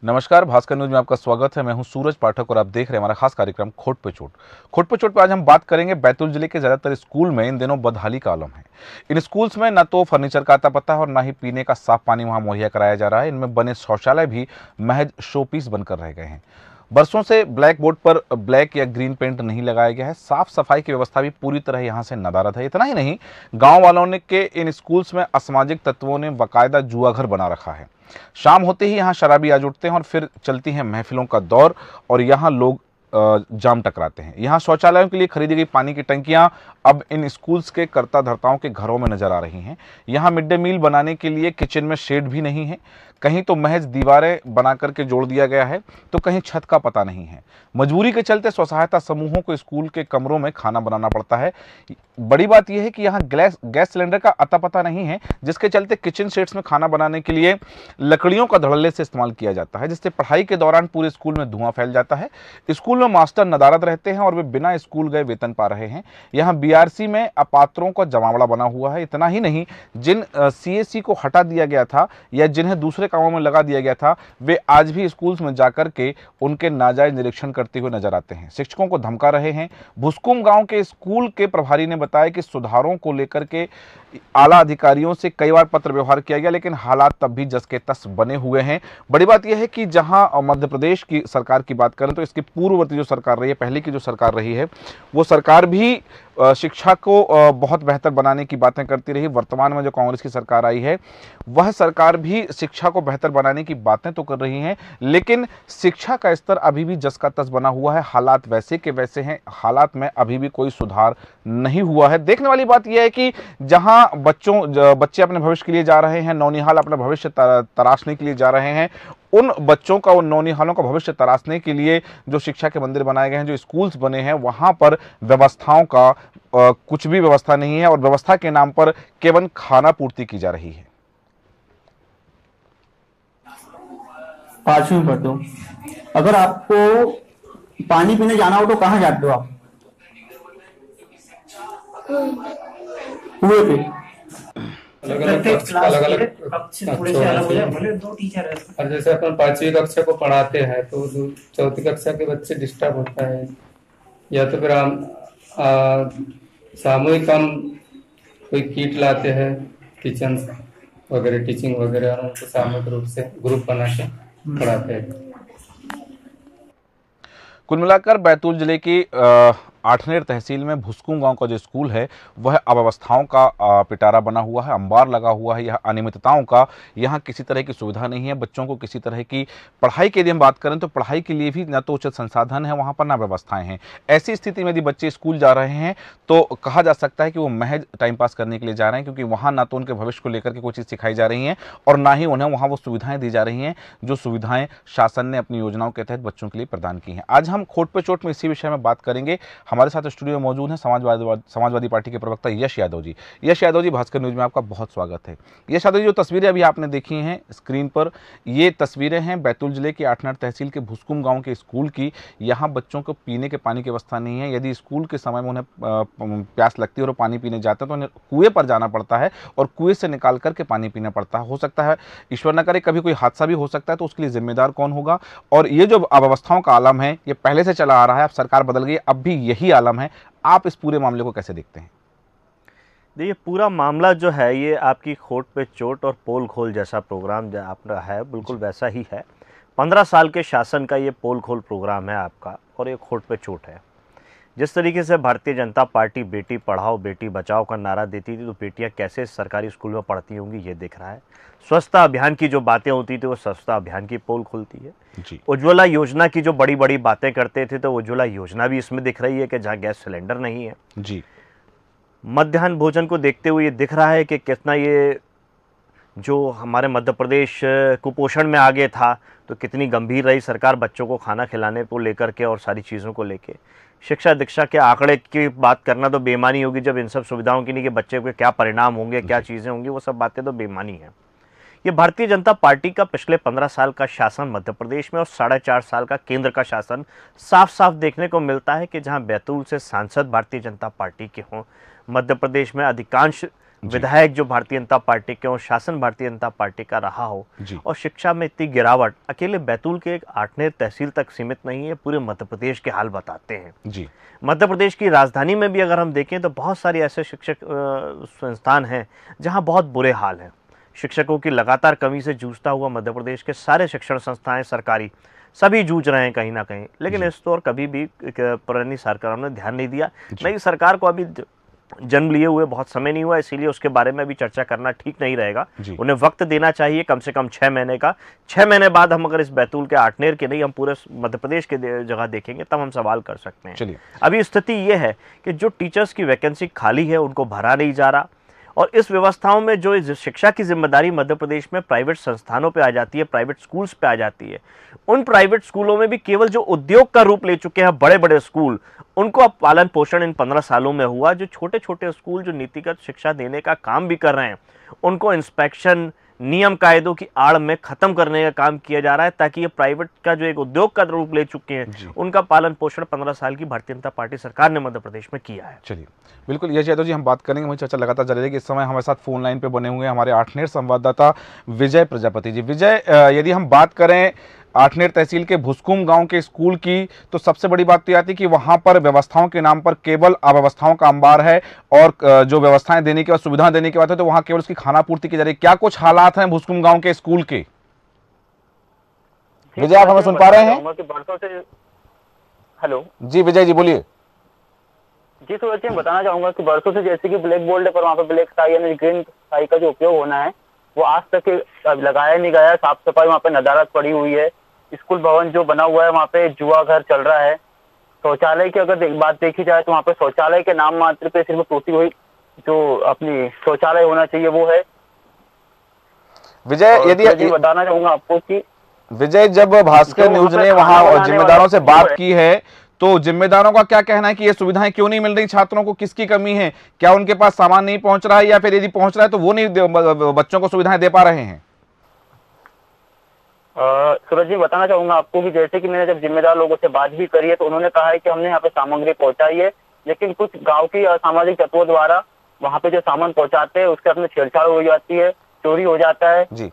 नमस्कार, भास्कर न्यूज में आपका स्वागत है। मैं हूं सूरज पाठक और आप देख रहे हैं हमारा खास कार्यक्रम खोट पे चोट। खोट पे चोट पे आज हम बात करेंगे बैतूल जिले के ज्यादातर स्कूल में इन दिनों बदहाली का आलम है। इन स्कूल्स में न तो फर्नीचर का आता पता है और ना ही पीने का साफ पानी वहां मुहैया कराया जा रहा है। इनमें बने शौचालय भी महज शोपीस बनकर रह गए हैं। बरसों से ब्लैक बोर्ड पर ब्लैक या ग्रीन पेंट नहीं लगाया गया है। साफ सफाई की व्यवस्था भी पूरी तरह यहां से नदारद है। इतना ही नहीं, गांव वालों ने के इन स्कूल्स में असामाजिक तत्वों ने बाकायदा जुआ घर बना रखा है। शाम होते ही यहाँ शराबी आ जुटते हैं और फिर चलती हैं महफिलों का दौर और यहाँ लोग जाम टकराते हैं। यहाँ शौचालयों के लिए खरीदी गई पानी की टंकियां अब इन स्कूल्स के कर्ता धर्ताओं के घरों में नजर आ रही हैं। यहाँ मिड डे मील बनाने के लिए किचन में शेड भी नहीं है। कहीं तो महज दीवारें बना करके जोड़ दिया गया है तो कहीं छत का पता नहीं है। मजबूरी के चलते स्व सहायता समूहों को स्कूल के कमरों में खाना बनाना पड़ता है। बड़ी बात यह है कि यहाँ गैस सिलेंडर का अता पता नहीं है, जिसके चलते किचन सेट्स में खाना बनाने के लिए लकड़ियों का धड़ल्ले से इस्तेमाल किया जाता है, जिससे पढ़ाई के दौरान पूरे स्कूल में धुआं फैल जाता है। स्कूल में मास्टर नदारद रहते हैं और वे बिना स्कूल गए वेतन पा रहे हैं। यहाँ बीआरसी में अपात्रों का जमावड़ा बना हुआ है। इतना ही नहीं, जिन सीएससी को हटा दिया गया था या जिन्हें दूसरे कामों में लगा दिया गया था, वे आज भी स्कूल्स में जाकर के उनके नाजायज निरीक्षण करते हुए नजर आते हैं, शिक्षकों को धमका रहे हैं। भुसकुम गांव के स्कूल के प्रभारी ने बताया कि सुधारों को लेकर के आला अधिकारियों से कई बार पत्र व्यवहार किया गया, लेकिन हालात तब भी जस के तस बने हुए हैं। बड़ी बात यह है कि जहां मध्य प्रदेश की सरकार की बात करें तो इसकी पूर्ववर्ती जो सरकार रही है, पहले की जो सरकार रही है, वो सरकार भी शिक्षा को बहुत बेहतर बनाने की बातें करती रही। वर्तमान में जो कांग्रेस की सरकार आई है, वह सरकार भी शिक्षा को बेहतर बनाने की बातें तो कर रही हैं, लेकिन शिक्षा का स्तर अभी भी जस का तस बना हुआ है। हालात वैसे के वैसे हैं। हालात में अभी भी कोई सुधार नहीं हुआ है। देखने वाली बात यह है कि जहां बच्चे अपने भविष्य के लिए जा रहे हैं, नौनिहाल अपना भविष्य तराशने के लिए जा रहे हैं, उन बच्चों का, उन नौनिहालों का भविष्य तराशने के लिए जो शिक्षा के मंदिर बनाए गए हैं, जो स्कूल्स बने हैं, वहां पर व्यवस्थाओं का कुछ भी व्यवस्था नहीं है और व्यवस्था के नाम पर केवल खाना पूर्ति की जा रही है। 5वीं में पढ़ते हो, अगर आपको पानी पीने जाना हो तो कहाँ जाते हो आप? कुएं पे। अलग अलग कक्ष थोड़े से अलग हो जाए, भले दो टीचर है। और जैसे अपन 5वीं कक्षा को पढ़ाते हैं तो 4वीं कक्षा के बच्चे डिस्टर्ब होता है, या तो फिर हम सामूहिक हम कोई किट लाते हैं किचन वगैरह, टीचिंग वगैरह, और उनको सामूहिक रूप से ग्रुप बना के पढ़ाते हैं। कुल मिलाकर बैतूल जिले की आठनेर तहसील में भुसकुम गांव का जो स्कूल है, वह अव्यवस्थाओं का पिटारा बना हुआ है, अंबार लगा हुआ है। यह अनियमितताओं का, यहाँ किसी तरह की सुविधा नहीं है। बच्चों को किसी तरह की पढ़ाई के लिए हम बात करें तो पढ़ाई के लिए भी न तो उचित संसाधन है वहाँ पर, ना व्यवस्थाएं हैं। ऐसी स्थिति में यदि बच्चे स्कूल जा रहे हैं तो कहा जा सकता है कि वो महज टाइम पास करने के लिए जा रहे हैं, क्योंकि वहाँ ना तो उनके भविष्य को लेकर के कोई चीज़ सिखाई जा रही है और ना ही उन्हें वहाँ वो सुविधाएं दी जा रही हैं जो सुविधाएं शासन ने अपनी योजनाओं के तहत बच्चों के लिए प्रदान की हैं। आज हम खोट पे चोट में इसी विषय में बात करेंगे। हमारे साथ स्टूडियो में मौजूद हैं समाजवादी पार्टी के प्रवक्ता यश यादव जी। यश यादव जी, भास्कर न्यूज में आपका बहुत स्वागत है। यश यादव जी, जो तस्वीरें अभी आपने देखी हैं स्क्रीन पर, ये तस्वीरें हैं बैतूल जिले की आठनेर तहसील के भुसकुम गांव के स्कूल की। यहाँ बच्चों को पीने के पानी की व्यवस्था नहीं है। यदि स्कूल के समय में उन्हें प्यास लगती है और पानी पीने जाते हैं तो उन्हें कुएं पर जाना पड़ता है और कुएं से निकाल करके पानी पीना पड़ता है। हो सकता है, ईश्वर न करे, कभी कोई हादसा भी हो सकता है, तो उसके लिए जिम्मेदार कौन होगा? और ये जो अव्यवस्थाओं का आलम है, ये पहले से चला आ रहा है, अब सरकार बदल गई, अब भी यही आलम है। आप इस पूरे मामले को कैसे देखते हैं? देखिए, पूरा मामला जो है ये आपकी खोट पे चोट और पोल खोल जैसा प्रोग्राम जो आपका है, बिल्कुल वैसा ही है। 15 साल के शासन का ये पोल खोल प्रोग्राम है आपका, और ये खोट पे चोट है। जिस तरीके से भारतीय जनता पार्टी बेटी पढ़ाओ बेटी बचाओ का नारा देती थी, तो बेटियां कैसे सरकारी स्कूल में पढ़ती होंगी ये दिख रहा है। स्वच्छता अभियान की जो बातें होती थी, वो स्वच्छता अभियान की पोल खुलती है। उज्ज्वला योजना की जो बड़ी बड़ी बातें करते थे, तो उज्ज्वला योजना भी इसमें दिख रही है कि जहाँ गैस सिलेंडर नहीं है जी। मध्याह्न भोजन को देखते हुए ये दिख रहा है कि कितना ये जो हमारे मध्य प्रदेश कुपोषण में आगे था, तो कितनी गंभीर रही सरकार बच्चों को खाना खिलाने को लेकर के और सारी चीज़ों को लेके। शिक्षा दीक्षा के आंकड़े की बात करना तो बेईमानी होगी जब इन सब सुविधाओं की नहीं कि बच्चे के क्या परिणाम होंगे, क्या चीज़ें होंगी, वो सब बातें तो बेईमानी है। ये भारतीय जनता पार्टी का पिछले 15 साल का शासन मध्य प्रदेश में और 4.5 साल का केंद्र का शासन साफ साफ देखने को मिलता है कि जहां बैतूल से सांसद भारतीय जनता पार्टी के हों, मध्य प्रदेश में अधिकांश विधायक जो भारतीय जनता पार्टी के और शासन भारतीय जनता पार्टी का रहा हो, और शिक्षा में इतनी गिरावट अकेले बैतूल के एक आठनेर तहसील तक सीमित नहीं है, पूरे मध्य प्रदेश के हाल बताते हैं जी। मध्य प्रदेश की राजधानी में भी अगर हम देखें तो बहुत सारे ऐसे शिक्षक संस्थान हैं जहां बहुत बुरे हाल हैं। शिक्षकों की लगातार कमी से जूझता हुआ मध्य प्रदेश के सारे शिक्षण संस्थाएं सरकारी सभी जूझ रहे हैं कहीं ना कहीं, लेकिन इस पर कभी भी पुरानी सरकार ने ध्यान नहीं दिया। नई सरकार को अभी जन्म लिए हुए बहुत समय नहीं हुआ, इसीलिए उसके बारे में भी चर्चा करना ठीक नहीं रहेगा। उन्हें वक्त देना चाहिए, कम से कम 6 महीने का। 6 महीने बाद हम अगर इस बैतूल के आठनेर के नहीं, हम पूरे मध्य प्रदेश के जगह देखेंगे, तब हम सवाल कर सकते हैं। अभी स्थिति ये है कि जो टीचर्स की वैकेंसी खाली है उनको भरा नहीं जा रहा, और इस व्यवस्थाओं में जो शिक्षा की जिम्मेदारी मध्य प्रदेश में प्राइवेट संस्थानों पे आ जाती है, प्राइवेट स्कूल्स पे आ जाती है। उन प्राइवेट स्कूलों में भी केवल जो उद्योग का रूप ले चुके हैं बड़े बड़े स्कूल, उनको अब पालन पोषण इन 15 सालों में हुआ। जो छोटे छोटे स्कूल जो नीतिगत शिक्षा देने का काम भी कर रहे हैं, उनको इंस्पेक्शन नियम कायदों की आड़ में खत्म करने का काम किया जा रहा है, ताकि ये प्राइवेट का जो एक उद्योग का रूप ले चुके हैं, उनका पालन पोषण 15 साल की भारतीय जनता पार्टी सरकार ने मध्य प्रदेश में किया है। चलिए, बिल्कुल यश यादव जी, हम बात करेंगे, वही चर्चा लगातार जारी रहेगी। इस समय हमारे साथ फोन लाइन पे बने हुए हैं हमारे आठनेर संवाददाता विजय प्रजापति जी। विजय, यदि हम बात करें आठनेर तहसील के भुसकुम गांव के स्कूल की, तो सबसे बड़ी बात तो आती है कि वहां पर व्यवस्थाओं के नाम पर केवल अव्यवस्थाओं का अंबार है, और जो व्यवस्थाएं देने के बाद, सुविधा देने के बाद है, तो वहां केवल उसकी खाना पूर्ति की जा रही है। क्या कुछ हालात हैं भुसकुम गांव के स्कूल के? विजय, आप हमें सुन पा रहे हैं? हेलो जी विजय जी, बोलिए। जी सूरज जी, मैं बताना चाहूंगा कि बरसों से जैसे कि ब्लैक बोर्ड पर वहाँ पे ब्लैक स्काई यानी ग्रीन स्काई का जो उपयोग होना है वो आज तक लगाया नहीं गया है। साफ सफाई वहाँ पे नदारत पड़ी हुई है। स्कूल भवन जो बना हुआ है वहाँ पे जुआ घर चल रहा है। शौचालय की अगर बात देखी जाए तो वहाँ पे शौचालय के नाम मात्र पे सिर्फ टूटी हुई जो अपनी शौचालय होना चाहिए वो है। विजय, यदि बताना चाहूंगा आपको कि विजय, जब भास्कर न्यूज ने वहां जिम्मेदारों से बात की है, तो जिम्मेदारों का क्या कहना है कि ये सुविधाएं क्यों नहीं मिल रही छात्रों को? किसकी कमी है? क्या उनके पास सामान नहीं पहुंच रहा है, या फिर यदि पहुंच रहा है तो वो नहीं बच्चों को सुविधाएं दे पा रहे हैं? सूरज जी, बताना चाहूंगा आपको कि जैसे कि मैंने जब जिम्मेदार लोगों से बात भी करी है तो उन्होंने कहा है कि हमने यहाँ पे सामग्री पहुंचाई है, लेकिन कुछ गांव की असामाजिक तत्वों द्वारा वहाँ पे जो सामान पहुंचाते हैं उसके अपने छेड़छाड़ हो जाती है, चोरी हो जाता है। जी,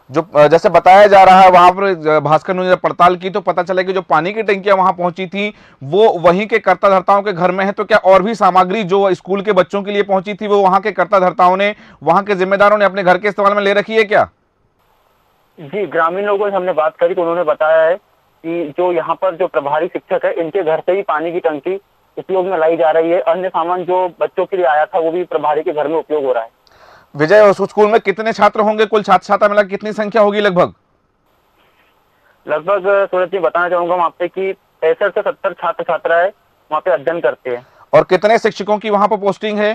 जो जैसे बताया जा रहा है, वहां पर भास्कर न्यूज ने पड़ताल की तो पता चला कि जो पानी की टंकियां वहां पहुंची थी वो वहीं के कर्ताधर्ताओं के घर में है। तो क्या और भी सामग्री जो स्कूल के बच्चों के लिए पहुंची थी वो वहां के कर्ताधर्ताओं ने, वहां के जिम्मेदारों ने अपने घर के इस्तेमाल में ले रखी है क्या? जी, ग्रामीण लोगों से हमने बात करी तो उन्होंने बताया है कि जो यहाँ पर जो प्रभारी शिक्षक है इनके घर से ही पानी की टंकी उपयोग में लाई जा रही है। अन्य सामान जो बच्चों के लिए आया था वो भी प्रभारी के घर में उपयोग हो रहा है। विजय, उस स्कूल में कितने छात्र होंगे? कुल छात्र छात्रा मिला कितनी संख्या होगी लगभग? सूरज जी, बताना चाहूंगा वहाँ पे कि 65 से 70 छात्र छात्राएं वहाँ पे अध्ययन करते हैं। और कितने शिक्षकों की वहाँ पर पोस्टिंग है?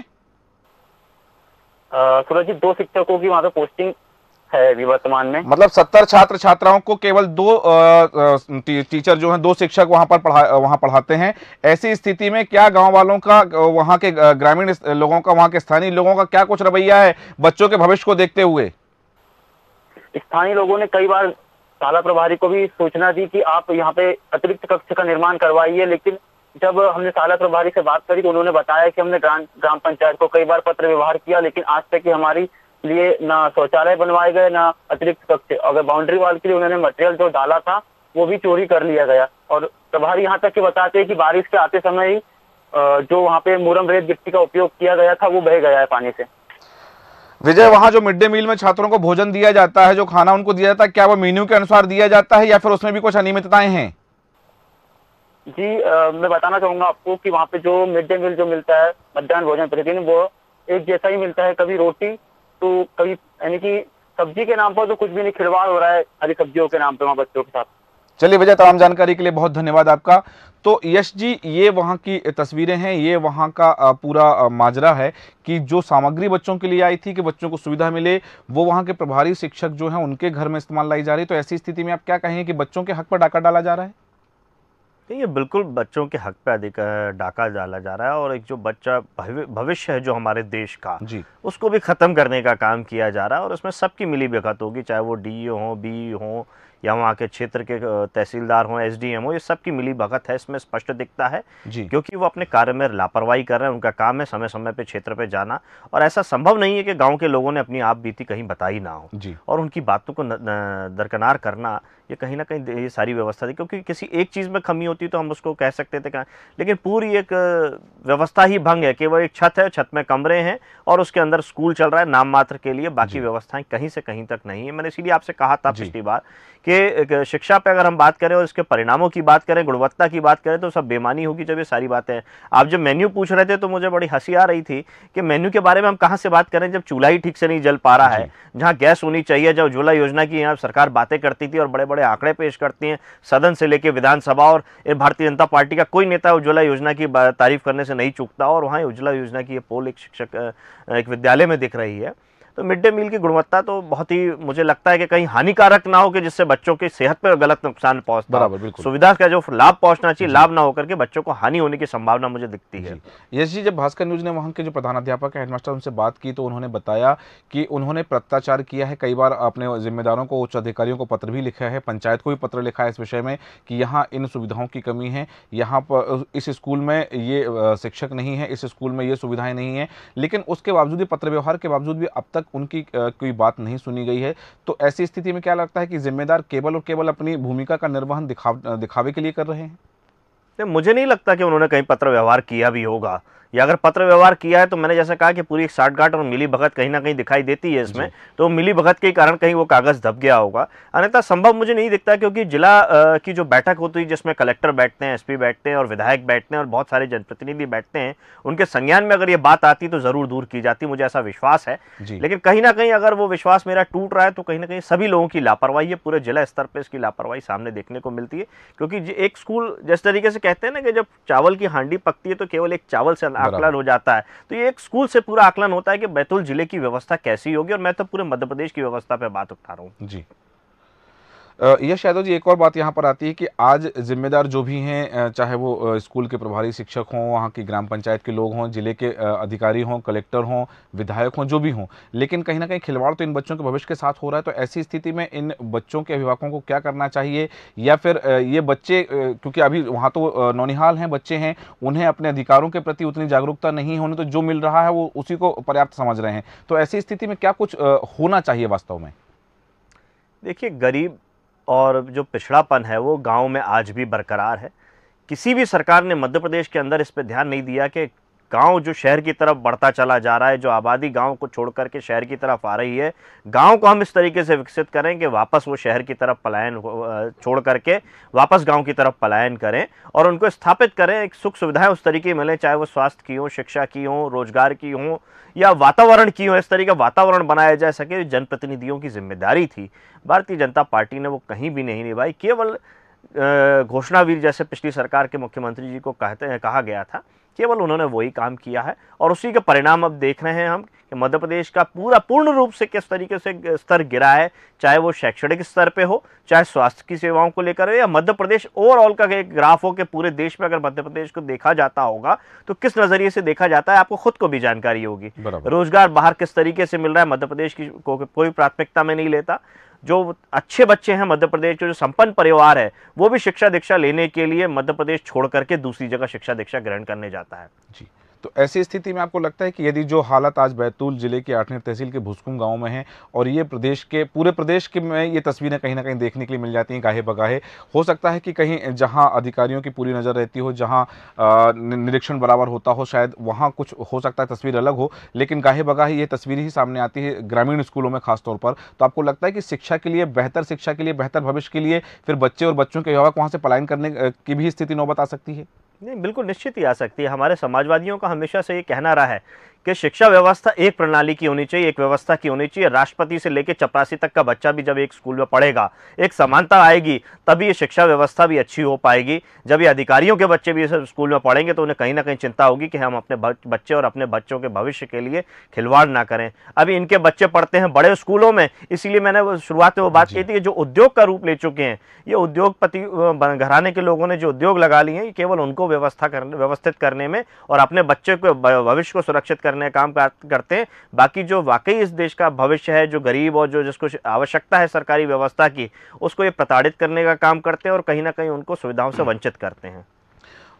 सूरज जी, 2 शिक्षकों की वहाँ पे पोस्टिंग है अभी वर्तमान में। मतलब 70 छात्र छात्राओं को केवल 2 टीचर जो हैं, 2 शिक्षक वहां पढ़ाते हैं। ऐसी स्थिति में क्या गांव वालों का, वहां के ग्रामीण लोगों का, वहां के स्थानीय लोगों का क्या कुछ रवैया है बच्चों के भविष्य को देखते हुए? स्थानीय लोगों ने कई बार शाला प्रभारी को भी सूचना दी कि आप यहाँ पे अतिरिक्त कक्ष का निर्माण करवाइए, लेकिन जब हमने शाला प्रभारी से बात करी तो उन्होंने बताया कि हमने ग्राम पंचायत को कई बार पत्र व्यवहार किया, लेकिन आज तक कि हमारी लिए ना शौचालय बनवाए गए ना अतिरिक्त कक्ष। अगर बाउंड्री वाल के लिए उन्होंने मटेरियल जो डाला था वो भी चोरी कर लिया गया। और प्रभारी यहाँ तक कि बताते हैं कि बारिश के आते समय ही जो वहाँ पे मुरम रेत गिट्टी का उपयोग किया गया था वो बह गया है पानी से। विजय, वहाँ जो मिड डे मील में छात्रों को भोजन दिया जाता है, जो खाना उनको दिया जाता है, क्या वो मेन्यू के अनुसार दिया जाता है या फिर उसमें भी कुछ अनियमितताएं हैं? जी, मैं बताना चाहूंगा आपको कि वहाँ पे जो मिड डे मील जो मिलता है मध्याह्न भोजन प्रतिदिन वो एक जैसा ही मिलता है। कभी रोटी तो कभी यानी कि सब्जी के नाम पर तो कुछ भी नहीं, खिलवाड़ हो रहा है हरी सब्जियों के नाम पे वहाँ बच्चों के साथ। चलिए विजय, तमाम जानकारी के लिए बहुत धन्यवाद आपका। तो यश जी, ये वहाँ की तस्वीरें हैं, ये वहाँ का पूरा माजरा है कि जो सामग्री बच्चों के लिए आई थी कि बच्चों को सुविधा मिले, वो वहाँ के प्रभारी शिक्षक जो हैं उनके घर में इस्तेमाल लाई जा रही है। तो ऐसी स्थिति में आप क्या कहेंगे कि बच्चों के हक पर डाका डाला जा रहा है? ये बिल्कुल बच्चों के हक पे अधिक डाका डाला जा रहा है, और एक जो बच्चा भविष्य है जो हमारे देश का जी, उसको भी ख़त्म करने का काम किया जा रहा है। और उसमें सबकी मिली भगत होगी, चाहे वो डी हो, बी हो या वहाँ के क्षेत्र के तहसीलदार हों, एसडीएम हो, ये सब की मिली भगत है, इसमें स्पष्ट दिखता है जी। क्योंकि वो अपने कार्य में लापरवाही कर रहे हैं। उनका काम है समय समय पे क्षेत्र पे जाना, और ऐसा संभव नहीं है कि गांव के लोगों ने अपनी आप बीती कहीं बताई ना हो जी। और उनकी बातों को दरकिनार करना, ये कहीं ना कहीं ये सारी व्यवस्था थी। क्योंकि किसी एक चीज़ में कमी होती तो हम उसको कह सकते थे, लेकिन पूरी एक व्यवस्था ही भंग है। केवल एक छत है, छत में कमरे हैं और उसके अंदर स्कूल चल रहा है नाम मात्र के लिए, बाकी व्यवस्थाएं कहीं से कहीं तक नहीं है। मैंने इसीलिए आपसे कहा था पिछली बार कि शिक्षा पे अगर हम बात करें और इसके परिणामों की बात करें, गुणवत्ता की बात करें, तो सब बेमानी होगी जब ये सारी बातें। आप जब मेन्यू पूछ रहे थे तो मुझे बड़ी हंसी आ रही थी कि मेन्यू के बारे में हम कहाँ से बात करें जब चूल्हा ही ठीक से नहीं जल पा रहा है। जहाँ गैस होनी चाहिए, जब उज्ज्वला योजना की यहाँ सरकार बातें करती थी और बड़े बड़े आंकड़े पेश करती हैं, सदन से लेकर विधानसभा, और भारतीय जनता पार्टी का कोई नेता उज्ज्वला योजना की तारीफ करने से नहीं चूकता, और वहाँ उज्ज्वला योजना की ये पोल एक शिक्षक एक विद्यालय में दिख रही है। तो मिड डे मील की गुणवत्ता तो बहुत ही, मुझे लगता है कि कहीं हानिकारक ना हो कि जिससे बच्चों की सेहत पर गलत नुकसान पहुंचता है। सुविधा का जो लाभ पहुंचना चाहिए, लाभ ना होकर के बच्चों को हानि होने की संभावना मुझे दिखती है। यश जी, जब भास्कर न्यूज ने वहाँ के जो प्रधानाध्यापक है, हेडमास्टर, उनसे बात की तो उन्होंने बताया कि उन्होंने भ्रष्टाचार किया है। कई बार अपने जिम्मेदारों को, उच्च अधिकारियों को पत्र भी लिखा है, पंचायत को भी पत्र लिखा है इस विषय में कि यहाँ इन सुविधाओं की कमी है, यहाँ पर इस स्कूल में ये शिक्षक नहीं है, इस स्कूल में ये सुविधाएं नहीं है। लेकिन उसके बावजूद भी, पत्र व्यवहार के बावजूद भी अब तक उनकी कोई बात नहीं सुनी गई है। तो ऐसी स्थिति में क्या लगता है कि जिम्मेदार केवल और केवल अपनी भूमिका का निर्वहन दिखावे के लिए कर रहे हैं? मुझे नहीं लगता कि उन्होंने कहीं पत्र व्यवहार किया भी होगा, या अगर पत्र व्यवहार किया है तो मैंने जैसा कहा कि पूरी एक साठगांठ और मिली भगत कहीं ना कहीं दिखाई देती है इसमें, तो मिली भगत के कारण कहीं वो कागज दब गया होगा। अन्यथा संभव मुझे नहीं दिखता, क्योंकि जिला की जो बैठक होती है जिसमें कलेक्टर बैठते हैं, एसपी बैठते हैं और विधायक बैठते हैं और बहुत सारे जनप्रतिनिधि बैठते हैं, उनके संज्ञान में अगर ये बात आती तो जरूर दूर की जाती, मुझे ऐसा विश्वास है। लेकिन कहीं ना कहीं अगर वो विश्वास मेरा टूट रहा है तो कहीं ना कहीं सभी लोगों की लापरवाही है, पूरे जिला स्तर पर इसकी लापरवाही सामने देखने को मिलती है। क्योंकि एक स्कूल जिस तरीके से कहते हैं ना कि जब चावल की हांडी पकती है तो केवल एक चावल से आकलन हो जाता है, तो ये एक स्कूल से पूरा आकलन होता है कि बैतूल जिले की व्यवस्था कैसी होगी, और मैं तो पूरे मध्य प्रदेश की व्यवस्था पे बात उठा रहा हूँ। जी। यश यादव जी, एक और बात यहाँ पर आती है कि आज जिम्मेदार जो भी हैं, चाहे वो स्कूल के प्रभारी शिक्षक हों, वहाँ की ग्राम पंचायत के लोग हों, जिले के अधिकारी हों, कलेक्टर हों, विधायक हों, जो भी हों, लेकिन कहीं ना कहीं खिलवाड़ तो इन बच्चों के भविष्य के साथ हो रहा है। तो ऐसी स्थिति में इन बच्चों के अभिभावकों को क्या करना चाहिए, या फिर ये बच्चे, क्योंकि अभी वहाँ तो नौनिहाल हैं, बच्चे हैं, उन्हें अपने अधिकारों के प्रति उतनी जागरूकता नहीं होने, तो जो मिल रहा है वो उसी को पर्याप्त समझ रहे हैं। तो ऐसी स्थिति में क्या कुछ होना चाहिए वास्तव में? देखिए, गरीब और जो पिछड़ापन है वो गांव में आज भी बरकरार है। किसी भी सरकार ने मध्य प्रदेश के अंदर इस पे ध्यान नहीं दिया कि गांव जो शहर की तरफ बढ़ता चला जा रहा है, जो आबादी गांव को छोड़ करके शहर की तरफ आ रही है, गांव को हम इस तरीके से विकसित करें कि वापस वो शहर की तरफ पलायन छोड़ करके वापस गांव की तरफ पलायन करें और उनको स्थापित करें। एक सुख सुविधाएं उस तरीके मिलें, चाहे वो स्वास्थ्य की हो, शिक्षा की हो, रोजगार की हो या वातावरण की हो, इस तरीके का वातावरण बनाया जा सके। जनप्रतिनिधियों की जिम्मेदारी थी, भारतीय जनता पार्टी ने वो कहीं भी नहीं निभाई। केवल घोषणावीर जैसे पिछली सरकार के मुख्यमंत्री जी को कहा गया था, केवल उन्होंने वही काम किया है और उसी के परिणाम अब देख रहे हैं हम कि मध्य प्रदेश का पूर्ण रूप से किस तरीके से स्तर गिरा है, चाहे वो शैक्षणिक स्तर पे हो, चाहे स्वास्थ्य की सेवाओं को लेकर हो, या मध्य प्रदेश ओवरऑल का एक ग्राफ हो कि पूरे देश में अगर मध्य प्रदेश को देखा जाता होगा तो किस नजरिए से देखा जाता है, आपको खुद को भी जानकारी होगी। रोजगार बाहर किस तरीके से मिल रहा है, मध्य प्रदेश की कोई प्राथमिकता में नहीं लेता। जो अच्छे बच्चे हैं मध्य प्रदेश के, जो संपन्न परिवार है, वो भी शिक्षा दीक्षा लेने के लिए मध्य प्रदेश छोड़ करके दूसरी जगह शिक्षा दीक्षा ग्रहण करने जाता है। जी, तो ऐसी स्थिति में आपको लगता है कि यदि जो हालत आज बैतूल जिले के 8वीं तहसील के भुसकुम गांव में है और ये पूरे प्रदेश के में ये तस्वीरें कहीं ना कहीं देखने के लिए मिल जाती हैं गाहे बगाहे, हो सकता है कि कहीं जहां अधिकारियों की पूरी नज़र रहती हो, जहां निरीक्षण बराबर होता हो, शायद वहां कुछ हो सकता है तस्वीर अलग हो, लेकिन गाहे बगाहे ये तस्वीर ही सामने आती है ग्रामीण स्कूलों में खासतौर पर। तो आपको लगता है कि शिक्षा के लिए, बेहतर शिक्षा के लिए, बेहतर भविष्य के लिए फिर बच्चे और बच्चों के अभिभावक वहाँ से पलायन करने की भी स्थिति नौबत आ सकती है? नहीं, बिल्कुल निश्चित ही आ सकती है। हमारे समाजवादियों का हमेशा से ये कहना रहा है कि शिक्षा व्यवस्था एक प्रणाली की होनी चाहिए, एक व्यवस्था की होनी चाहिए। राष्ट्रपति से लेकर चपरासी तक का बच्चा भी जब एक स्कूल में पढ़ेगा, एक समानता आएगी, तभी ये शिक्षा व्यवस्था भी अच्छी हो पाएगी। जब ये अधिकारियों के बच्चे भी इस स्कूल में पढ़ेंगे तो उन्हें कहीं ना कहीं चिंता होगी कि हम अपने बच्चे और अपने बच्चों के भविष्य के लिए खिलवाड़ ना करें। अभी इनके बच्चे पढ़ते हैं बड़े स्कूलों में, इसीलिए मैंने शुरुआत में वो बात कही थी कि जो उद्योग का रूप ले चुके हैं, ये उद्योगपति घराने के लोगों ने जो उद्योग लगा लिए हैं, केवल उनको व्यवस्थित करने में और अपने बच्चे को भविष्य को सुरक्षित करने का काम करते हैं। बाकी जो वाकई इस देश का भविष्य है, जो गरीब और जो जिसको आवश्यकता है सरकारी व्यवस्था की, उसको ये प्रताड़ित करने का काम करते हैं और कहीं ना कहीं उनको सुविधाओं से वंचित करते हैं।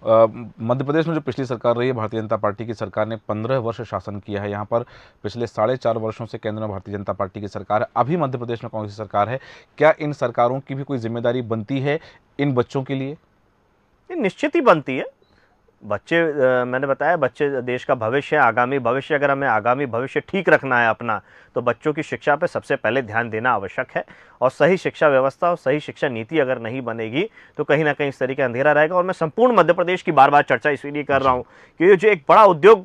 मध्य प्रदेश में जो पिछली सरकार रही है, भारतीय जनता पार्टी की सरकार ने 15 वर्ष शासन किया है। यहाँ पर पिछले 4.5 वर्षों से केंद्र में भारतीय जनता पार्टी की सरकार है, अभी मध्य प्रदेश में कांग्रेस की सरकार है। क्या इन सरकारों की भी कोई जिम्मेदारी बनती है इन बच्चों के लिए? निश्चित ही बनती है। बच्चे, मैंने बताया, बच्चे देश का भविष्य है, आगामी भविष्य। अगर हमें आगामी भविष्य ठीक रखना है अपना, तो बच्चों की शिक्षा पे सबसे पहले ध्यान देना आवश्यक है। और सही शिक्षा व्यवस्था और सही शिक्षा नीति अगर नहीं बनेगी तो कहीं ना कहीं इस तरीके अंधेरा रहेगा। और मैं संपूर्ण मध्य प्रदेश की बार बार चर्चा इसलिए कर रहा हूँ कि ये जो एक बड़ा उद्योग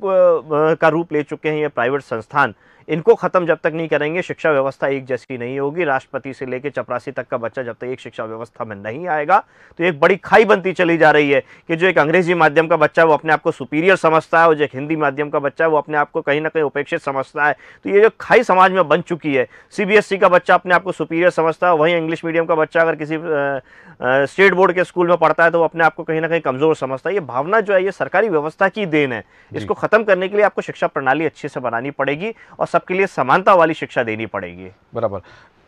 का रूप ले चुके हैं ये प्राइवेट संस्थान, इनको खत्म जब तक नहीं करेंगे, शिक्षा व्यवस्था एक जैसी नहीं होगी। राष्ट्रपति से लेकर चपरासी तक का बच्चा जब तक एक शिक्षा व्यवस्था में नहीं आएगा तो एक बड़ी खाई बनती चली जा रही है कि जो एक अंग्रेजी माध्यम का बच्चा है वो अपने आप को सुपीरियर समझता है और जो एक हिंदी माध्यम का बच्चा है वो अपने आप को कहीं ना कहीं उपेक्षित समझता है। तो ये जो खाई समाज में बन चुकी है, सीबीएसई का बच्चा अपने आप को सुपीरियर समझता है, वहीं इंग्लिश मीडियम का बच्चा अगर किसी स्टेट बोर्ड के स्कूल में पढ़ता है तो वो अपने आप को कहीं ना कहीं कमजोर समझता है। ये भावना जो है ये सरकारी व्यवस्था की देन है। इसको खत्म करने के लिए आपको शिक्षा प्रणाली अच्छे से बनानी पड़ेगी और सबके लिए समानता वाली शिक्षा देनी पड़ेगी। बराबर।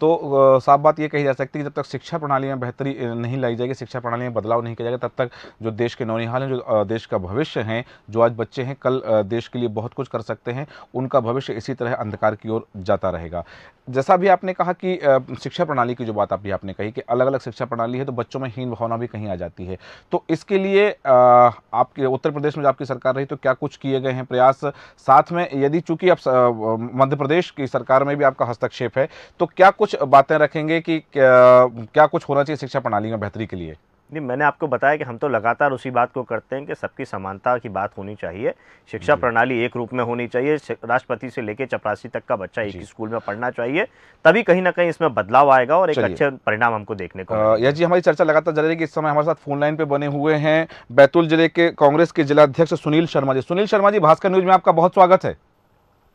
तो साफ बात ये कही जा सकती है कि जब तक शिक्षा प्रणाली में बेहतरी नहीं लाई जाएगी, शिक्षा प्रणाली में बदलाव नहीं किया जाएगा, तब तक जो देश के नौनिहाल हैं, जो देश का भविष्य हैं, जो आज बच्चे हैं, कल देश के लिए बहुत कुछ कर सकते हैं, उनका भविष्य इसी तरह अंधकार की ओर जाता रहेगा। जैसा भी आपने कहा कि शिक्षा प्रणाली की जो बात आपने कही कि अलग अलग शिक्षा प्रणाली है तो बच्चों में हीन भावना भी कहीं आ जाती है, तो इसके लिए आपके उत्तर प्रदेश में जो आपकी सरकार रही तो क्या कुछ किए गए हैं प्रयास? साथ में यदि चूंकि अब मध्य प्रदेश की सरकार में भी आपका हस्तक्षेप है तो क्या कुछ बातें रखेंगे कि क्या कुछ होना चाहिए शिक्षा प्रणाली में बेहतरी के लिए? नहीं, मैंने आपको बताया कि हम तो लगातार उसी बात को करते हैं कि सबकी समानता की बात होनी चाहिए, शिक्षा प्रणाली एक रूप में होनी चाहिए, राष्ट्रपति से लेकर चपरासी तक का बच्चा एक ही स्कूल में पढ़ना चाहिए, तभी कहीं ना कहीं इसमें बदलाव आएगा और एक अच्छे परिणाम हमको देखने को मिलेगा। यह जी हमारी चर्चा लगातार जारी रहेगी। इस समय हमारे साथ फोन लाइन पे बने हुए हैं बैतूल जिले के कांग्रेस के जिलाध्यक्ष सुनील शर्मा जी। सुनील शर्मा जी, भास्कर न्यूज में आपका बहुत स्वागत है।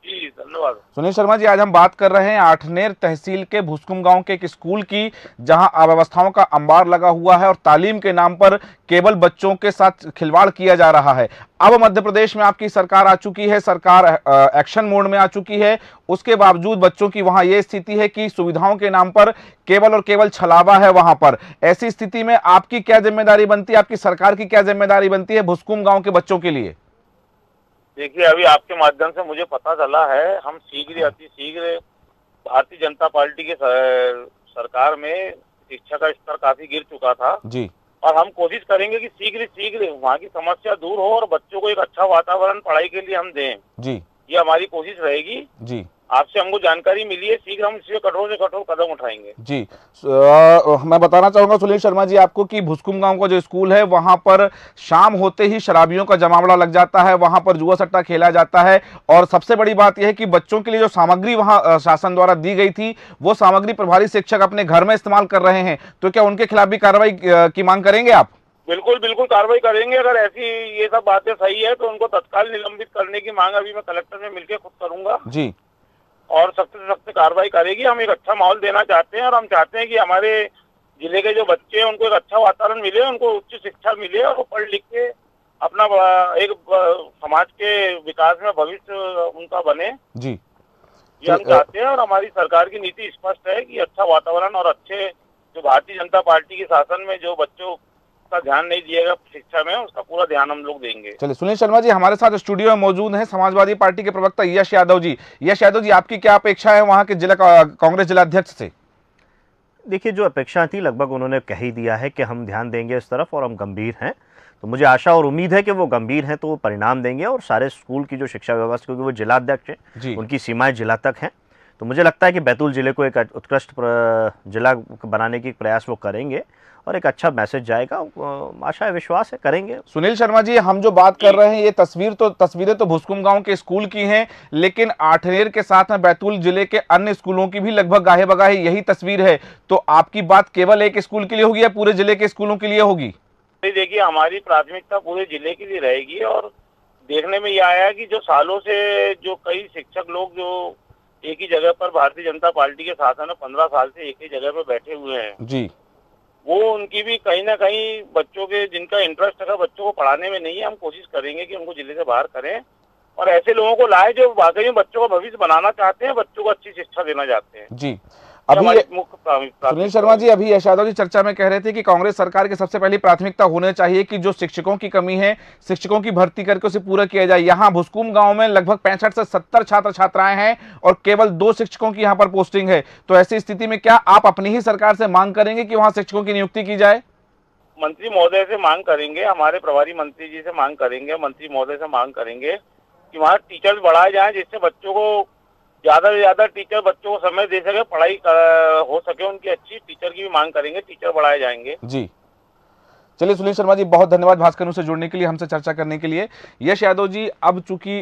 जी धन्यवाद। सुनील शर्मा जी, आज हम बात कर रहे हैं आठनेर तहसील के भुसकुम गांव के एक स्कूल की, जहां अव्यवस्थाओं का अंबार लगा हुआ है और तालीम के नाम पर केवल बच्चों के साथ खिलवाड़ किया जा रहा है। अब मध्य प्रदेश में आपकी सरकार आ चुकी है, सरकार एक्शन मोड में आ चुकी है, उसके बावजूद बच्चों की वहां यह स्थिति है कि सुविधाओं के नाम पर केवल और केवल छलावा है वहां पर। ऐसी स्थिति में आपकी क्या जिम्मेदारी बनती है, आपकी सरकार की क्या जिम्मेदारी बनती है भुसकुम गाँव के बच्चों के लिए? देखिए, अभी आपके माध्यम से मुझे पता चला है, हम शीघ्र अति शीघ्र भारतीय जनता पार्टी के सरकार में शिक्षा का स्तर काफी गिर चुका था जी, और हम कोशिश करेंगे कि शीघ्र वहाँ की समस्या दूर हो और बच्चों को एक अच्छा वातावरण पढ़ाई के लिए हम दें जी, ये हमारी कोशिश रहेगी जी। आपसे हमको जानकारी मिली है, शीघ्र हम इसमें कठोर से कठोर कदम उठाएंगे। जी, मैं बताना चाहूंगा सुनील शर्मा जी आपको कि भुसकुम गांव का जो स्कूल है वहां पर शाम होते ही शराबियों का जमावड़ा लग जाता है, वहां पर जुआ सट्टा खेला जाता है और सबसे बड़ी बात यह है कि बच्चों के लिए जो सामग्री वहां शासन द्वारा दी गई थी वो सामग्री प्रभारी शिक्षक अपने घर में इस्तेमाल कर रहे हैं। तो क्या उनके खिलाफ भी कार्रवाई की मांग करेंगे आप? बिल्कुल बिल्कुल कार्रवाई करेंगे। अगर ऐसी ये सब बातें सही है तो उनको तत्काल निलंबित करने की मांग अभी मैं कलेक्टर में मिलकर खुद करूंगा जी, और सख्त से सख्त कार्रवाई करेगी। हम एक अच्छा माहौल देना चाहते हैं और हम चाहते हैं कि हमारे जिले के जो बच्चे हैं उनको एक अच्छा वातावरण मिले, उनको उच्च शिक्षा मिले और वो पढ़ लिख के अपना एक समाज के विकास में भविष्य उनका बने जी। ये हम चाहते हैं और हमारी सरकार की नीति स्पष्ट है कि अच्छा वातावरण और अच्छे जो भारतीय जनता पार्टी के शासन में जो बच्चों का ध्यान नहीं दिएगा शिक्षा में, उसका पूरा ध्यान हम लोग देंगे। चलिए सुनील शर्मा जी हमारे साथ स्टूडियो में मौजूद हैं समाजवादी पार्टी के प्रवक्ता यश यादव जी। यश यादव जी, आपकी क्या अपेक्षा है वहां के जिला कांग्रेस जिलाध्यक्ष से? देखिए, जो अपेक्षा थी लगभग उन्होंने कह ही दिया है कि हम ध्यान देंगे इस तरफ और हम गंभीर हैं। तो मुझे आशा और उम्मीद है कि वो गंभीर हैं तो वो परिणाम देंगे और सारे स्कूल की जो शिक्षा व्यवस्था, क्योंकि वो जिलाध्यक्ष हैं, उनकी सीमाएं जिला तक हैं, तो मुझे लगता है कि बैतूल जिले को एक उत्कृष्ट जिला बनाने की प्रयास वो करेंगे और एक अच्छा मैसेज जाएगा। आशा है, विश्वास है, करेंगे। सुनील शर्मा जी, हम जो बात कर रहे हैं ये तस्वीरें तो भुसकुम गांव के स्कूल की हैं, लेकिन आठनेर के साथ में बैतूल जिले के अन्य स्कूलों की भी लगभग गाहे बगाहे यही तस्वीर है। तो आपकी बात केवल एक स्कूल के लिए होगी या पूरे जिले के स्कूलों के लिए होगी? देखिए, हमारी प्राथमिकता पूरे जिले के लिए रहेगी और देखने में यह आया कि जो सालों से जो कई शिक्षक लोग जो एक ही जगह पर भारतीय जनता पार्टी के शासन में 15 साल से एक ही जगह पर बैठे हुए हैं जी, वो उनकी भी कहीं ना कहीं बच्चों के जिनका इंटरेस्ट है बच्चों को पढ़ाने में नहीं है, हम कोशिश करेंगे कि उनको जिले से बाहर करें और ऐसे लोगों को लाए जो वाकई में बच्चों का भविष्य बनाना चाहते हैं, बच्चों को अच्छी शिक्षा देना चाहते हैं। जी अभी सुनील शर्मा जी, अभी यश यादव जी चर्चा में कह रहे थे कि कांग्रेस सरकार की सबसे पहली प्राथमिकता होनी चाहिए कि जो शिक्षकों की कमी है, शिक्षकों की भर्ती करके उसे पूरा किया जाए। यहाँ भुसकुम गांव में लगभग 65 से 70 छात्र छात्राएं हैं और केवल 2 शिक्षकों की यहाँ पर पोस्टिंग है। तो ऐसी स्थिति में क्या आप अपनी ही सरकार से मांग करेंगे कि वहां शिक्षकों की नियुक्ति की जाए? मंत्री महोदय से मांग करेंगे, हमारे प्रभारी मंत्री जी से मांग करेंगे, मंत्री महोदय से मांग करेंगे कि वहाँ टीचर्स बढ़ाए जाएं, जिससे बच्चों को ज्यादा से ज्यादा टीचर बच्चों को समय दे सके, पढ़ाई हो सके उनकी अच्छी। टीचर की भी मांग करेंगे, टीचर बढ़ाए जाएंगे। जी चलिए सुनील शर्मा जी, बहुत धन्यवाद भास्कर न्यूज़ से जुड़ने के लिए, हमसे चर्चा करने के लिए। यश यादव जी, अब चूंकि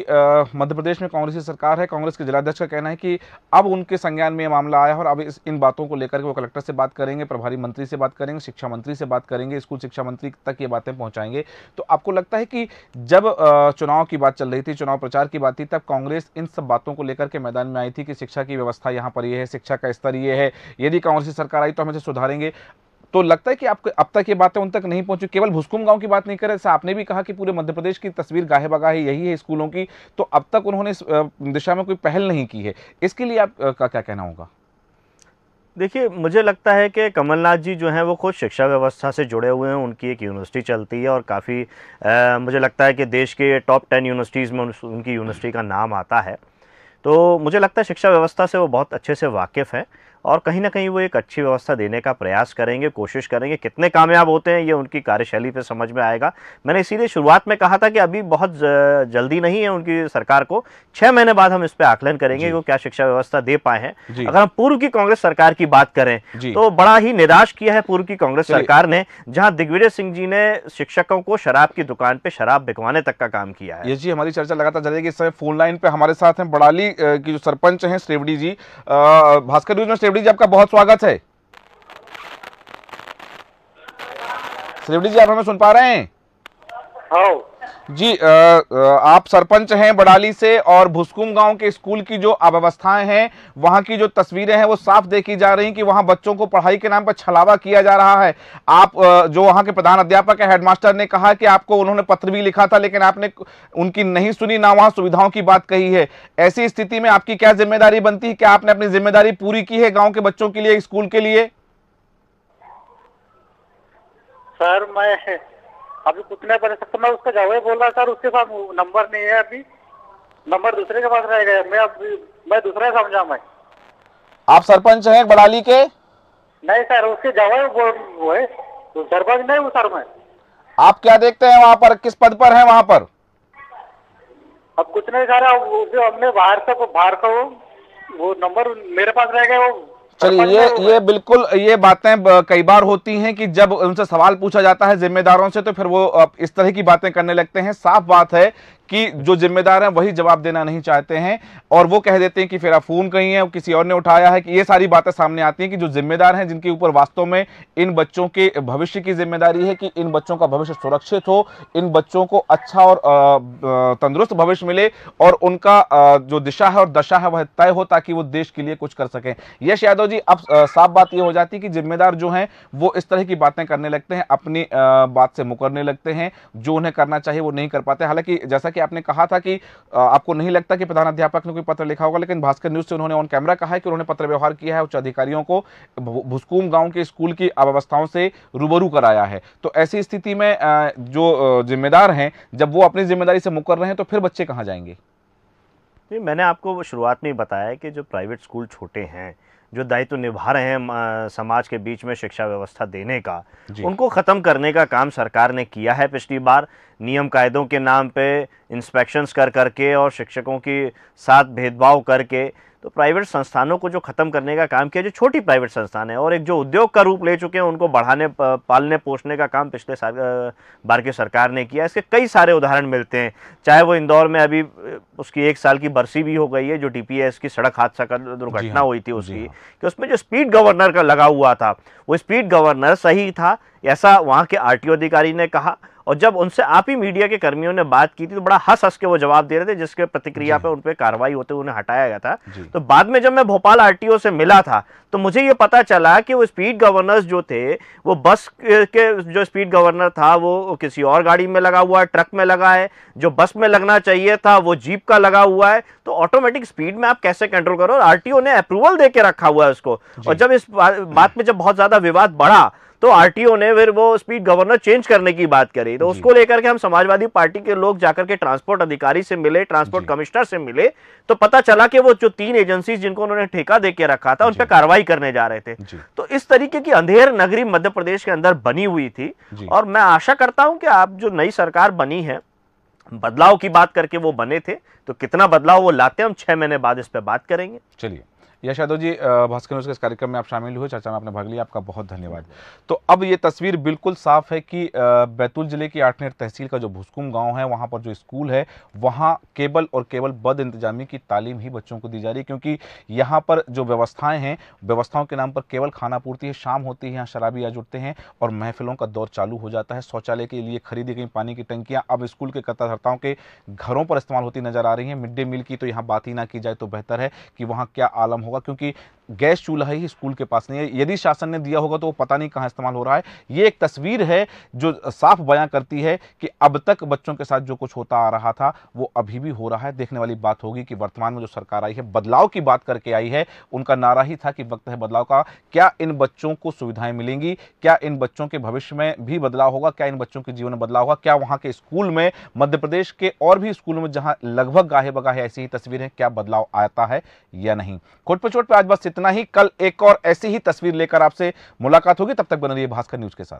मध्य प्रदेश में कांग्रेस की सरकार है, कांग्रेस के जिलाध्यक्ष का कहना है कि अब उनके संज्ञान में ये मामला आया है और अब इन बातों को लेकर के वो कलेक्टर से बात करेंगे, प्रभारी मंत्री से बात करेंगे, शिक्षा मंत्री से बात करेंगे, स्कूल शिक्षा मंत्री तक ये बातें पहुंचाएंगे। तो आपको लगता है कि जब चुनाव की बात चल रही थी, चुनाव प्रचार की बात थी, तब कांग्रेस इन सब बातों को लेकर के मैदान में आई थी कि शिक्षा की व्यवस्था यहाँ पर ये है, शिक्षा का स्तर ये है, यदि कांग्रेस की सरकार आई तो हम इसे सुधारेंगे। तो लगता है कि आपको अब तक ये बातें उन तक नहीं पहुंची। केवल भुसकुम गांव की बात नहीं कर रहे, जैसा आपने भी कहा कि पूरे मध्य प्रदेश की तस्वीर गाहे बगाहे यही है स्कूलों की, तो अब तक उन्होंने इस दिशा में कोई पहल नहीं की है। इसके लिए आपका क्या कहना होगा? देखिए, मुझे लगता है कि कमलनाथ जी जो हैं वो खुद शिक्षा व्यवस्था से जुड़े हुए हैं। उनकी एक यूनिवर्सिटी चलती है और काफ़ी मुझे लगता है कि देश के टॉप 10 यूनिवर्सिटीज़ में उनकी यूनिवर्सिटी का नाम आता है। तो मुझे लगता है शिक्षा व्यवस्था से वो बहुत अच्छे से वाकिफ़ है और कहीं ना कहीं वो एक अच्छी व्यवस्था देने का प्रयास करेंगे, कोशिश करेंगे। कितने कामयाब होते हैं ये उनकी कार्यशैली पे समझ में आएगा। मैंने इसीलिए शुरुआत में कहा था कि अभी बहुत जल्दी नहीं है उनकी सरकार को, 6 महीने बाद हम इस पे आकलन करेंगे कि वो क्या शिक्षा व्यवस्था दे पाए हैं। अगर हम पूर्व की कांग्रेस सरकार की बात करें तो बड़ा ही निराश किया है पूर्व की कांग्रेस सरकार ने, जहां दिग्विजय सिंह जी ने शिक्षकों को शराब की दुकान पे शराब बिकवाने तक का काम किया है। ये जी, हमारी चर्चा लगातार जारी रहेगी। इस समय फोन लाइन पे हमारे साथ हैं बड़ाली की जो सरपंच हैं श्रेवड़ी जी। भास्कर न्यूज़ में श्रेवड़ी जी आपका बहुत स्वागत है। श्रेवड़ी जी, आप हमें सुन पा रहे हैं? हाँ जी, आप सरपंच हैं बड़ाली से और भुसकुम गांव के स्कूल की जो अव्यवस्थाएं हैं, वहां की जो तस्वीरें हैं वो साफ देखी जा रही कि वहां बच्चों को पढ़ाई के नाम पर छलावा किया जा रहा है। आप जो वहां के प्रधान अध्यापक है, हेडमास्टर ने कहा कि आपको उन्होंने पत्र भी लिखा था, लेकिन आपने उनकी नहीं सुनी, ना वहां सुविधाओं की बात कही है। ऐसी स्थिति में आपकी क्या जिम्मेदारी बनती है? क्या आपने अपनी जिम्मेदारी पूरी की है गाँव के बच्चों के लिए, स्कूल के लिए? सर मैं अभी कुछ नहीं बता सकता, मैं उसका जवाब बोल रहा सर, उसके पास नंबर नहीं है, अभी नंबर दूसरे के पास रह गया। मैं दूसरा समझा। मैं आप सरपंच हैं बड़ाली के? नहीं सर, उसके जवाब वो है तो सरपंच नहीं हूँ सर मैं। आप क्या देखते हैं वहां पर, किस पद पर हैं वहां पर? अब कुछ नहीं सर, जो हमने बाहर का वो नंबर मेरे पास रह गया। वो चलिए, ये बिल्कुल ये बातें कई बार होती हैं कि जब उनसे सवाल पूछा जाता है जिम्मेदारों से तो फिर वो इस तरह की बातें करने लगते हैं। साफ बात है कि जो जिम्मेदार हैं वही जवाब देना नहीं चाहते हैं और वो कह देते हैं कि फिर फोन कहीं है, किसी और ने उठाया है, कि ये सारी बातें सामने आती हैं कि जो जिम्मेदार हैं, जिनके ऊपर वास्तव में इन बच्चों के भविष्य की जिम्मेदारी है कि इन बच्चों का भविष्य सुरक्षित हो, इन बच्चों को अच्छा और तंदुरुस्त भविष्य मिले और उनका जो दिशा है और दशा है वह तय हो, ताकि वो देश के लिए कुछ कर सकें। यश यादव जी, अब साफ बात ये हो जाती है कि जिम्मेदार जो हैं वो इस तरह की बातें करने लगते हैं, अपनी बात से मुकरने लगते हैं, जो उन्हें करना चाहिए वो नहीं कर पाते। हालांकि जैसा कि आपने कहा था कि आपको नहीं लगता कि प्रधान अध्यापक ने कोई पत्र लिखा होगा, लेकिन भास्कर न्यूज़ से उन्होंने ऑन कैमरा कहा है कि उन्होंने पत्र व्यवहार किया है, उच्च अधिकारियों को भुसकुम गांव के स्कूल की अव्यवस्थाओं से रूबरू कराया है। तो ऐसी स्थिति में जो जिम्मेदार हैं, जब वो अपनी जिम्मेदारी से मुकर रहे हैं तो फिर बच्चे कहाँ जाएंगे? मैंने आपको शुरुआत में ही बताया कि जो प्राइवेट स्कूल छोटे हैं, जो दायित्व निभा रहे हैं समाज के बीच में शिक्षा व्यवस्था देने का, उनको ख़त्म करने का काम सरकार ने किया है। पिछली बार नियम कायदों के नाम पे इंस्पेक्शंस कर करके और शिक्षकों के साथ भेदभाव करके तो प्राइवेट संस्थानों को जो ख़त्म करने का काम किया, जो छोटी प्राइवेट संस्थान है और एक जो उद्योग का रूप ले चुके हैं, उनको बढ़ाने पालने पोषने का काम पिछले बार की सरकार ने किया। इसके कई सारे उदाहरण मिलते हैं, चाहे वो इंदौर में अभी उसकी 1 साल की बरसी भी हो गई है, जो DPS की सड़क हादसा का दुर्घटना हुई थी उसकी, कि उसमें जो स्पीड गवर्नर का लगा हुआ था, वो स्पीड गवर्नर सही था, ऐसा वहाँ के RTO अधिकारी ने कहा और जब उनसे आप ही मीडिया के कर्मियों ने बात की थी तो बड़ा हंस हंस के वो जवाब दे रहे थे, जिसके प्रतिक्रिया पे उन पे कार्रवाई होते हुए उन्हें हटाया गया था। तो बाद में जब मैं भोपाल आरटीओ से मिला था तो मुझे ये पता चला कि वो स्पीड गवर्नर्स जो थे, वो बस के जो स्पीड गवर्नर था वो किसी और गाड़ी में लगा हुआ है, ट्रक में लगा है, जो बस में लगना चाहिए था वो जीप का लगा हुआ है। तो ऑटोमेटिक स्पीड में आप कैसे कंट्रोल करो? और आरटीओ ने अप्रूवल दे के रखा हुआ है उसको। और जब इस बात में जब बहुत ज्यादा विवाद बढ़ा तो आरटीओ ने फिर वो स्पीड गवर्नर चेंज करने की बात करी। तो उसको लेकर के हम समाजवादी पार्टी के लोग जाकर के ट्रांसपोर्ट अधिकारी से मिले, ट्रांसपोर्ट कमिश्नर से मिले, तो पता चला कि वो जो 3 एजेंसी जिनको उन्होंने ठेका दे के रखा था उन पर कार्रवाई करने जा रहे थे। तो इस तरीके की अंधेर नगरी मध्य प्रदेश के अंदर बनी हुई थी। और मैं आशा करता हूं कि आप जो नई सरकार बनी है, बदलाव की बात करके वो बने थे, तो कितना बदलाव वो लाते हैं हम 6 महीने बाद इस पर बात करेंगे। चलिए यश यादव जी, भास्कर न्यूज़ के इस कार्यक्रम में आप शामिल हुए, चर्चा में आपने भाग लिया, आपका बहुत धन्यवाद। तो अब ये तस्वीर बिल्कुल साफ है कि बैतूल जिले की आठनेर तहसील का जो भुसकुम गांव है, वहां पर जो स्कूल है, वहां केवल और केवल बद इंतजामी की तालीम ही बच्चों को दी जा रही है, क्योंकि यहाँ पर जो व्यवस्थाएं हैं, व्यवस्थाओं के नाम पर केवल खाना पूर्ति है, शाम होती है यहाँ शराबी आ जुटते हैं और महफिलों का दौर चालू हो जाता है। शौचालय के लिए खरीदी गई पानी की टंकियाँ अब स्कूल के कतारदाताओं के घरों पर इस्तेमाल होती नजर आ रही हैं। मिड डे मील की तो यहाँ बात ही ना की जाए तो बेहतर है कि वहाँ क्या आलम होगा, क्योंकि गैस चूल्हा ही स्कूल के पास नहीं है। यदि शासन ने दिया होगा तो वो पता नहीं कहाँ इस्तेमाल हो रहा है। ये एक तस्वीर है जो साफ बयां करती है कि अब तक बच्चों के साथ जो कुछ होता आ रहा था वो अभी भी हो रहा है। देखने वाली बात होगी कि वर्तमान में जो सरकार आई है, बदलाव की बात करके आई है। उनका नारा ही था कि वक्त है बदलाव का। क्या इन बच्चों को सुविधाएं मिलेंगी? क्या इन बच्चों के भविष्य में भी बदलाव होगा? क्या इन बच्चों के जीवन में बदलाव होगा? क्या वहां के स्कूल में, मध्य प्रदेश के और भी स्कूलों में जहां लगभग गाहे बगाहे ऐसी ही तस्वीरें, क्या बदलाव आता है या नहीं? कोट पे चोट पे आज बस इतना ही। कल एक और ऐसी ही तस्वीर लेकर आपसे मुलाकात होगी। तब तक बने रहिए भास्कर न्यूज के साथ।